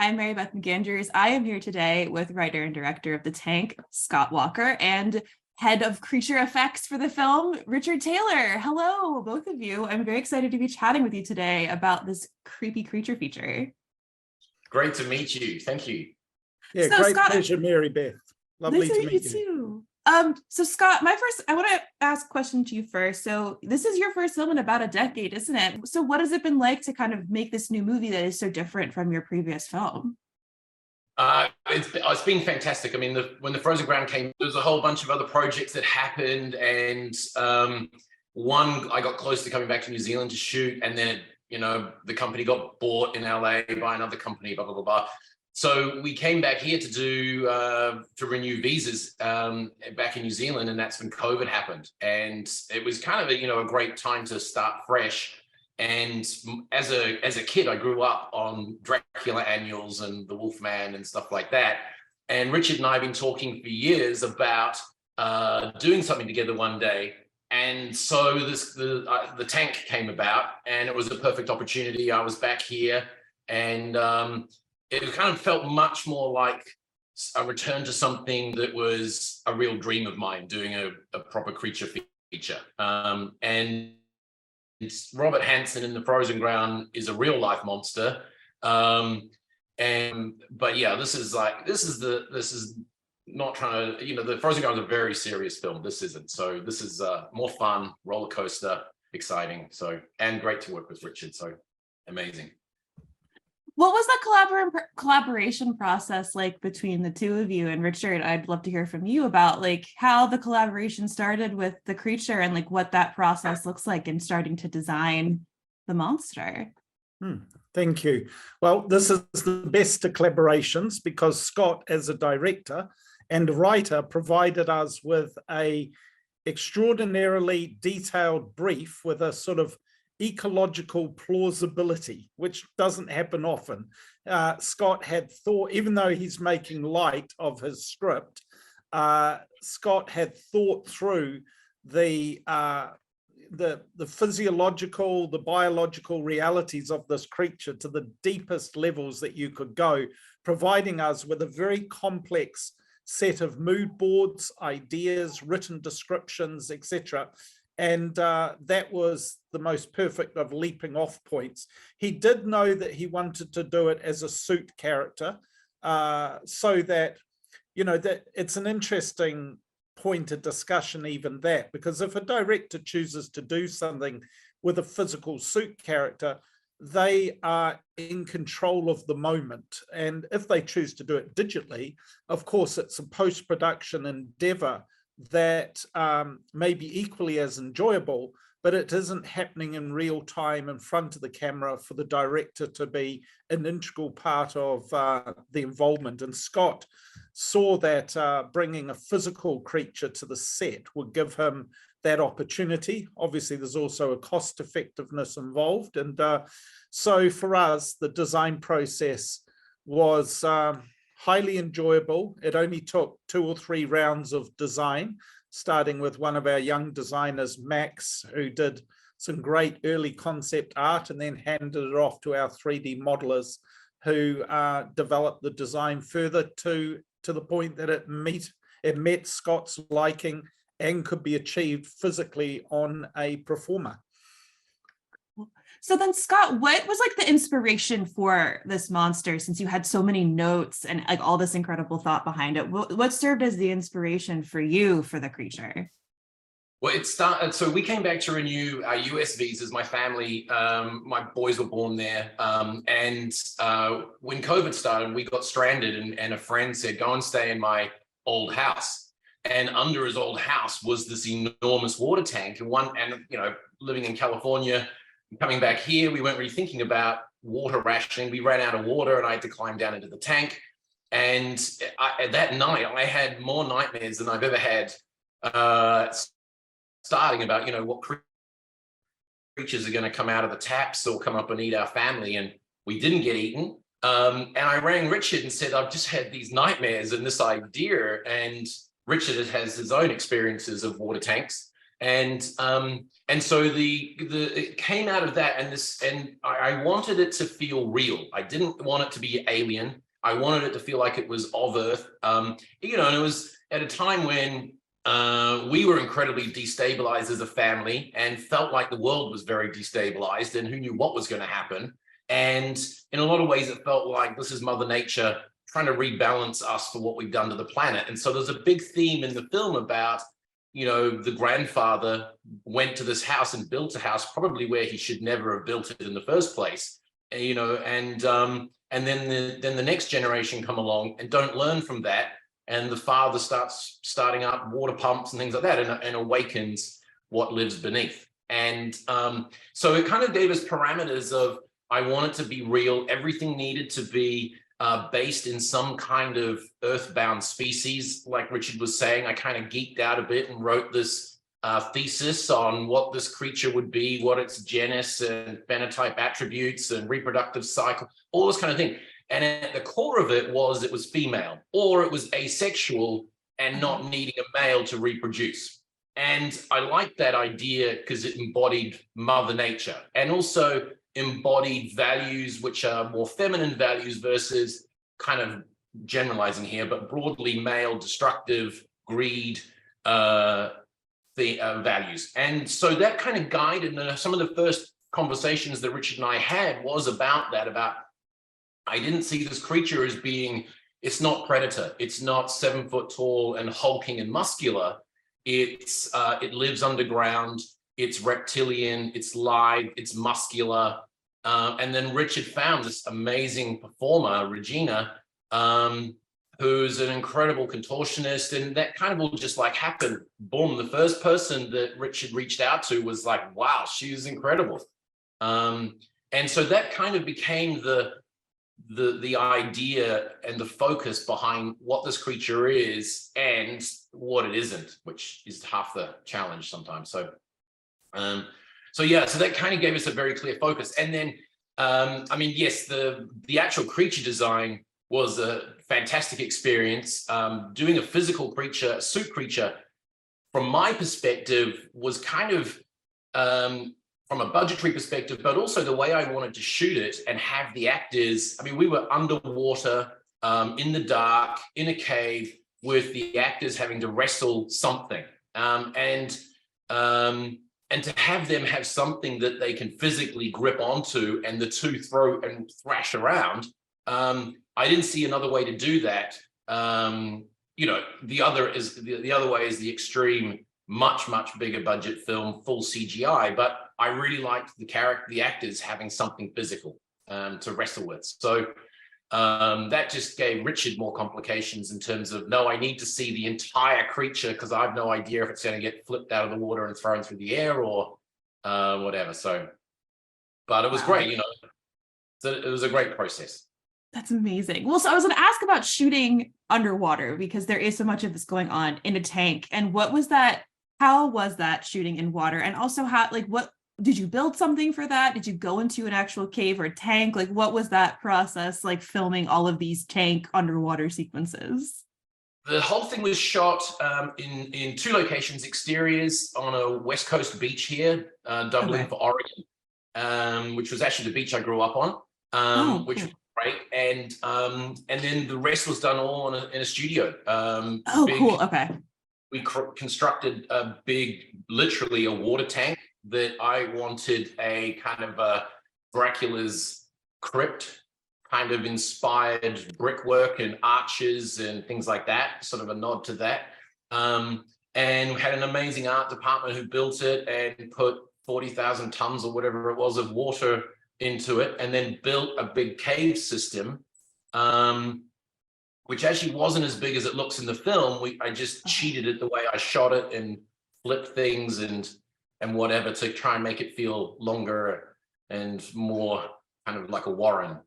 I'm Mary Beth McAndrews. I am here today with writer and director of The Tank, Scott Walker, and head of creature effects for the film, Richard Taylor. Hello, both of you. I'm very excited to be chatting with you today about this creepy creature feature. Great to meet you. Thank you. Yeah, So, great Scott, pleasure, Mary Beth. Lovely nice to meet you you. too. So Scott, I want to ask a question to you first. So this is your first film in about a decade, isn't it? So what has it been like to kind of make this new movie that is so different from your previous film? It's been fantastic. I mean, when the Frozen Ground came, there was a whole bunch of other projects that happened, and one I got close to coming back to New Zealand to shoot, and then the company got bought in LA by another company, blah blah blah blah. So we came back here to renew visas back in New Zealand, and that's when COVID happened, and it was kind of a great time to start fresh. And as a kid, I grew up on Dracula annuals and the Wolfman and stuff like that. And Richard and I have been talking for years about doing something together one day. And so the Tank came about, and it was a perfect opportunity. I was back here, and it kind of felt much more like a return to something that was a real dream of mine, doing a proper creature feature. And it's Robert Hansen in the Frozen Ground is a real life monster. But yeah, this is not trying to, the Frozen Ground is a very serious film. This isn't. So this is more fun, roller coaster, exciting. So, and great to work with Richard. So amazing. What was the collaboration process like between the two of you? And Richard, I'd love to hear from you about like how the collaboration started with the creature and like what that process looks like in starting to design the monster. Thank you. Well, this is the best of collaborations because Scott, as a director and a writer, provided us with a extraordinarily detailed brief with a sort of ecological plausibility, which doesn't happen often. Scott had thought, even though he's making light of his script, Scott had thought through the physiological, the biological realities of this creature to the deepest levels that you could go, providing us with a very complex set of mood boards, ideas, written descriptions, etc. And that was the most perfect of leaping off points. He did know that he wanted to do it as a suit character, so that, that it's an interesting point of discussion, even that, because if a director chooses to do something with a physical suit character, they are in control of the moment. And if they choose to do it digitally, of course, it's a post-production endeavor that may be equally as enjoyable, but it isn't happening in real time in front of the camera for the director to be an integral part of the involvement. And Scott saw that bringing a physical creature to the set would give him that opportunity. Obviously, there's also a cost effectiveness involved. And so for us, the design process was highly enjoyable. It only took 2 or 3 rounds of design, starting with one of our young designers, Max, who did some great early concept art and then handed it off to our 3D modelers who developed the design further to the point that it met Scott's liking and could be achieved physically on a performer. So then, Scott, what was like the inspiration for this monster, since you had so many notes and like all this incredible thought behind it? What served as the inspiration for you for the creature? Well, it started, so we came back to renew our US visas. My family, my boys were born there. And when COVID started, we got stranded, and a friend said, go and stay in my old house. And under his old house was this enormous water tank. And living in California, coming back here, we weren't really thinking about water rationing. We ran out of water and I had to climb down into the tank. And that night, I had more nightmares than I've ever had, starting about, what creatures are going to come out of the taps or come up and eat our family. And we didn't get eaten. And I rang Richard and said, I've just had these nightmares and this idea. And Richard has his own experiences of water tanks. And so it came out of that, and I wanted it to feel real. I didn't want it to be alien. I wanted it to feel like it was of Earth. And it was at a time when we were incredibly destabilized as a family and felt like the world was very destabilized, and who knew what was going to happen. And in a lot of ways, it felt like this is Mother Nature trying to rebalance us for what we've done to the planet. And so there's a big theme in the film about, the grandfather went to this house and built a house probably where he should never have built it in the first place, and then the next generation come along and don't learn from that, and the father starting up water pumps and things like that, and awakens what lives beneath. And so it kind of gave us parameters of, I want it to be real. Everything needed to be based in some kind of earthbound species. Like Richard was saying, I kind of geeked out a bit and wrote this thesis on what this creature would be, what its genus and phenotype attributes and reproductive cycle, all this kind of thing. And at the core of it was female, or it was asexual and not needing a male to reproduce. And I liked that idea because it embodied Mother Nature, and also embodied values which are more feminine values versus, kind of generalizing here, but broadly male, destructive, greed, values. And so that kind of guided some of the first conversations that Richard and I had was about that, I didn't see this creature as being, it's not predator, it's not 7 foot tall and hulking and muscular. It lives underground, it's reptilian, it's live, it's muscular. And then Richard found this amazing performer, Regina, who's an incredible contortionist, and that kind of all just like happened. Boom, the first person that Richard reached out to was like, wow, she was incredible. And so that kind of became the idea and the focus behind what this creature is and what it isn't, which is half the challenge sometimes. So that kind of gave us a very clear focus. And then, yes, the actual creature design was a fantastic experience. Doing a physical creature, a suit creature, from my perspective, was kind of, from a budgetary perspective, but also the way I wanted to shoot it and have the actors, we were underwater, in the dark, in a cave, with the actors having to wrestle something. And to have them have something that they can physically grip onto and the two throw and thrash around, I didn't see another way to do that. The other way is the extreme, much bigger budget film, full CGI. But I really liked the actors having something physical to wrestle with. So that just gave Richard more complications in terms of, no, I need to see the entire creature because I have no idea if it's going to get flipped out of the water and thrown through the air or whatever. So, but it was great, So it was a great process. That's amazing. Well, so I was going to ask about shooting underwater because there is so much of this going on in a tank. And how was that shooting in water? And also what did you build something for that? Did you go into an actual cave or tank? Like, what was that process like, filming all of these tank underwater sequences? The whole thing was shot in 2 locations, exteriors on a West Coast beach here, Dublin for Oregon, which was actually the beach I grew up on, which was great. And then the rest was done all in a studio. Cool. Okay. We constructed literally a water tank that I wanted a kind of a Dracula's crypt kind of inspired brickwork and arches and things like that, sort of a nod to that. And we had an amazing art department who built it and put 40,000 tons or whatever it was of water into it, and then built a big cave system, which actually wasn't as big as it looks in the film. I just cheated it the way I shot it and flipped things and whatever to try and make it feel longer and more kind of like a warren.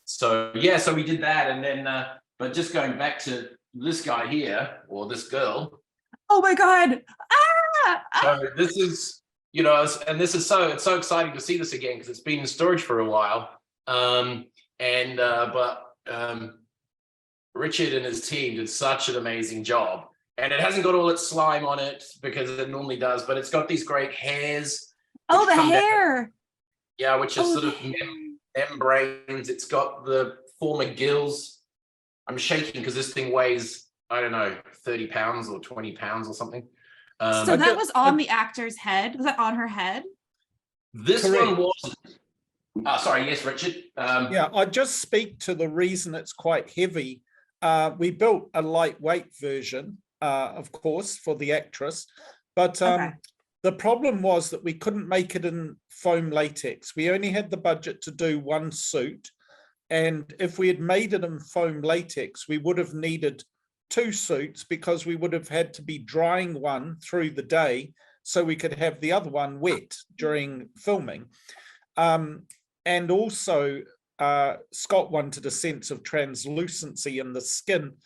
So we did that. And then, but just going back to this guy here, or this girl. Oh my God. So this is, it's so exciting to see this again because it's been in storage for a while. But Richard and his team did such an amazing job And it hasn't got all its slime on it because it normally does, but it's got these great hairs. Oh, which the come down- hair. yeah, which is Oh, sort the of hair. membranes. It's got the former gills. I'm shaking because this thing weighs, I don't know, 30 pounds or 20 pounds or something. So that was on the actor's head. Was that on her head? This Correct. one was. Sorry, yes, Richard. Yeah, I just speak to the reason it's quite heavy. We built a lightweight version, of course, for the actress, but Okay. the problem was that we couldn't make it in foam latex. We only had the budget to do one suit. And if we had made it in foam latex, we would have needed two suits because we would have had to be drying one through the day so we could have the other one wet during filming. And also, Scott wanted a sense of translucency in the skin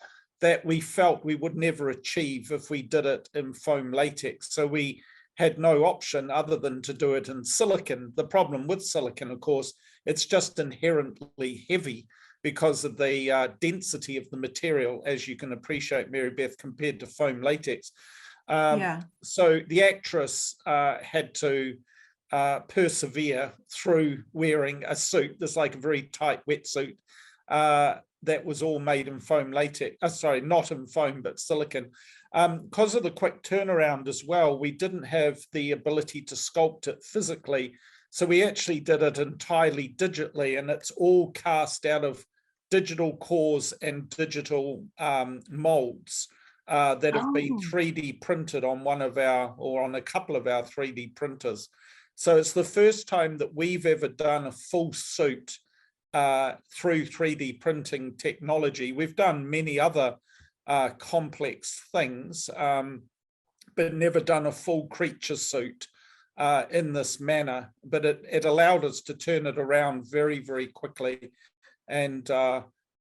that we felt we would never achieve if we did it in foam latex. So we had no option other than to do it in silicon. The problem with silicon, of course, it's just inherently heavy because of the density of the material, as you can appreciate, Mary Beth, compared to foam latex. Yeah. So the actress had to persevere through wearing a suit. There's like a very tight wetsuit that was all made in foam latex. Sorry, not in foam, but silicon. Because of the quick turnaround as well, we didn't have the ability to sculpt it physically. So we actually did it entirely digitally, and it's all cast out of digital cores and digital molds that have been 3D printed on one of our, or on a couple of our 3D printers. So it's the first time that we've ever done a full suit through 3D printing technology. We've done many other complex things, but never done a full creature suit in this manner. But it allowed us to turn it around very, very quickly and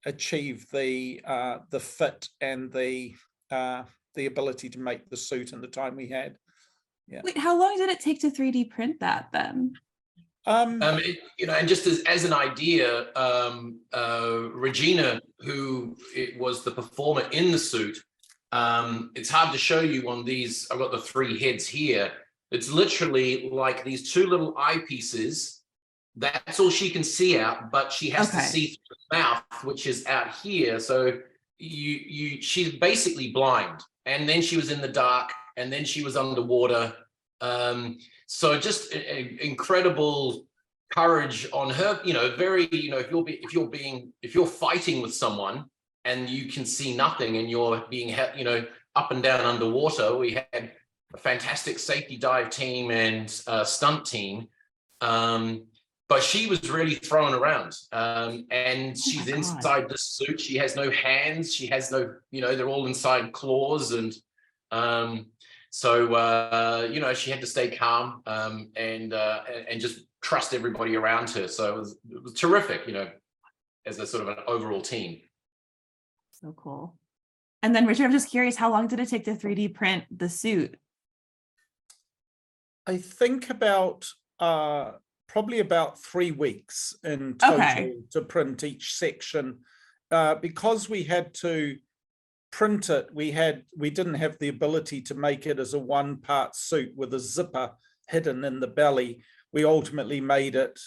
achieve the fit and the ability to make the suit in the time we had. Yeah. Wait, how long did it take to 3D print that then? And just as an idea, Regina, who was the performer in the suit, it's hard to show you on these. I've got the three heads here. It's literally like these two little eyepieces. That's all she can see out, but she has to see through the mouth, which is out here. So she's basically blind. And then she was in the dark, and then she was underwater. So just incredible courage on her, very, if you're fighting with someone and you can see nothing and you're being, up and down underwater. We had a fantastic safety dive team and stunt team. But she was really thrown around, and she's inside this suit. She has no hands. She has no, they're all inside claws. And so, she had to stay calm and just trust everybody around her. So it was terrific, as a sort of an overall team. So cool. And then Richard, I'm just curious, how long did it take to 3D print the suit? I think about probably about 3 weeks in total to print each section. Because we had to print it, we didn't have the ability to make it as a one-part suit with a zipper hidden in the belly. We ultimately made it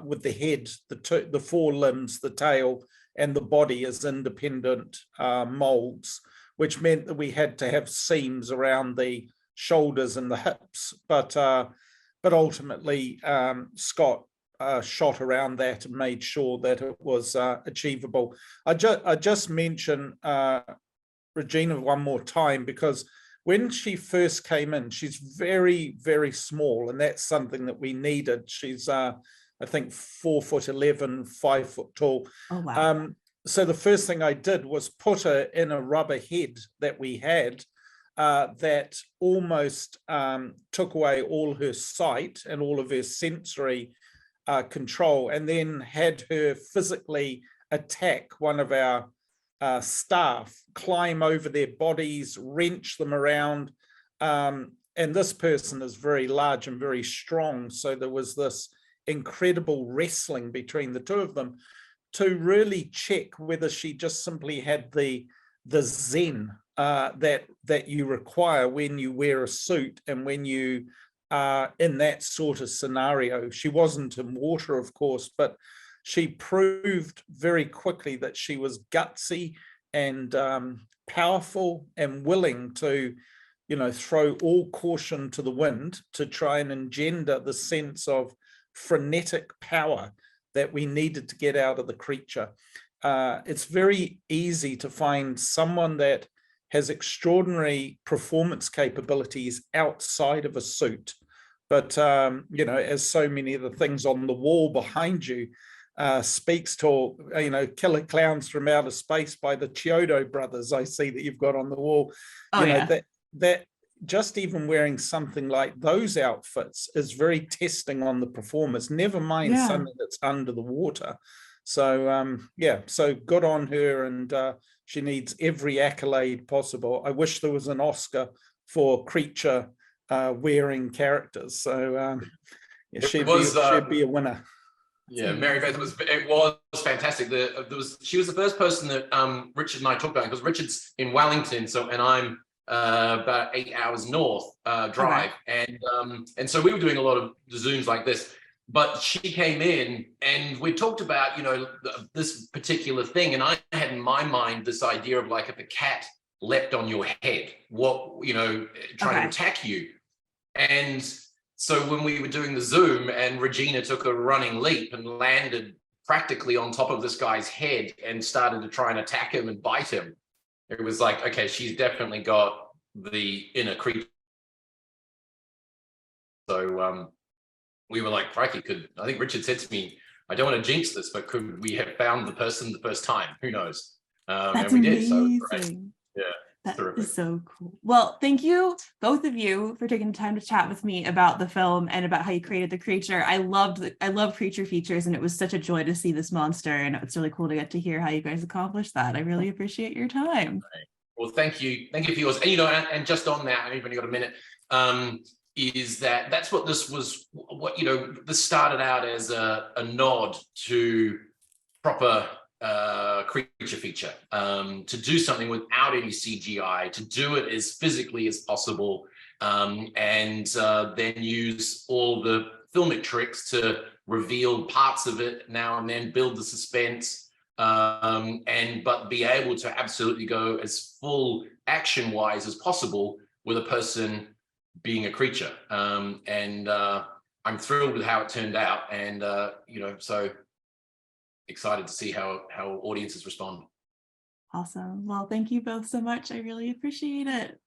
with the head, the four limbs, the tail, and the body as independent molds, which meant that we had to have seams around the shoulders and the hips. But ultimately, Scott shot around that and made sure that it was achievable. I just mention Regina one more time, because when she first came in, she's very, very small, and that's something that we needed. She's, I think, 4'11", 5 foot tall. Oh, wow. So the first thing I did was put her in a rubber head that we had that almost took away all her sight and all of her sensory control, and then had her physically attack one of our staff, climb over their bodies, wrench them around. And this person is very large and very strong. So there was this incredible wrestling between the two of them to really check whether she just simply had the the zen that you require when you wear a suit and when you are in that sort of scenario. She wasn't in water, of course, but she proved very quickly that she was gutsy and powerful and willing to, you know, throw all caution to the wind to try and engender the sense of frenetic power that we needed to get out of the creature. It's very easy to find someone that has extraordinary performance capabilities outside of a suit. But, you know, as so many of the things on the wall behind you speaks to, you know, Killer Clowns from Outer Space by the Chiodo brothers, I see that you've got on the wall. Oh, you know, yeah. that just even wearing something like those outfits is very testing on the performers, never mind something that's under the water. So yeah, so good on her, and she needs every accolade possible. I wish there was an Oscar for creature wearing characters. So yeah, she'd be a winner. Yeah, Mary Beth was fantastic. She was the first person that Richard and I talked about, because Richard's in Wellington, so and I'm about 8 hours north drive, and so we were doing a lot of Zooms like this. But she came in and we talked about, you know, this particular thing, and I had in my mind this idea of like if a cat leapt on your head, what, you know, trying to attack you. And so when we were doing the Zoom and Regina took a running leap and landed practically on top of this guy's head and started to try and attack him and bite him, it was like, okay, she's definitely got the inner creature. So we were like, crikey, I think Richard said to me, I don't want to jinx this, but could we have found the person the first time? Who knows? That's and we amazing. did. So yeah. That terrific. is so cool. Well, thank you, both of you, for taking the time to chat with me about the film and about how you created the creature. I love creature features, and it was such a joy to see this monster, and it's really cool to get to hear how you guys accomplished that. I really appreciate your time. Well, thank you for yours. And, you know, and just on that, I've only got a minute, is that's what this was, what, you know, this started out as a nod to proper creature feature, to do something without any CGI, to do it as physically as possible, and then use all the filmic tricks to reveal parts of it now and then, build the suspense, but be able to absolutely go as full action wise as possible with a person being a creature. And I'm thrilled with how it turned out, and you know, so excited to see how audiences respond. Awesome. Well, thank you both so much. I really appreciate it.